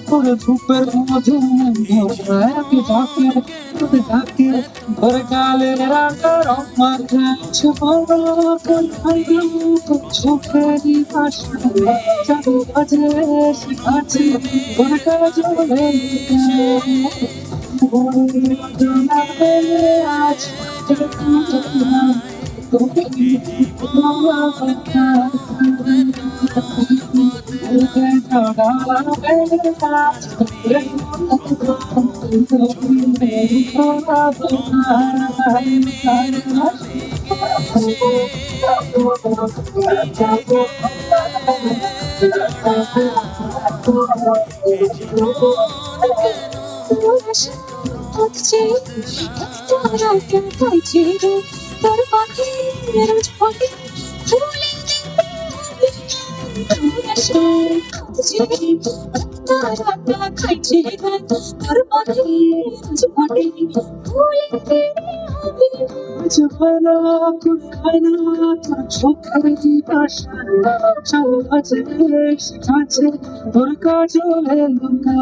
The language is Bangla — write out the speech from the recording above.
তোর ধূপের মধ্যে একই ডাকে তোর ডাকে তোর গালের রাগা রং মাঝে চোখেরই পাশে চাবি বাজে শিখাচ্ছি তোর কাজলে আজ তোর পাখির ঝোঁকে ফুলে খাইছে তোর পাখির ঝোঁকে ফুলে জীবনা কুখানা তোর চোখেরই পাশে চাবি বাজে শিখাচ্ছে তোর কাজলে লুকা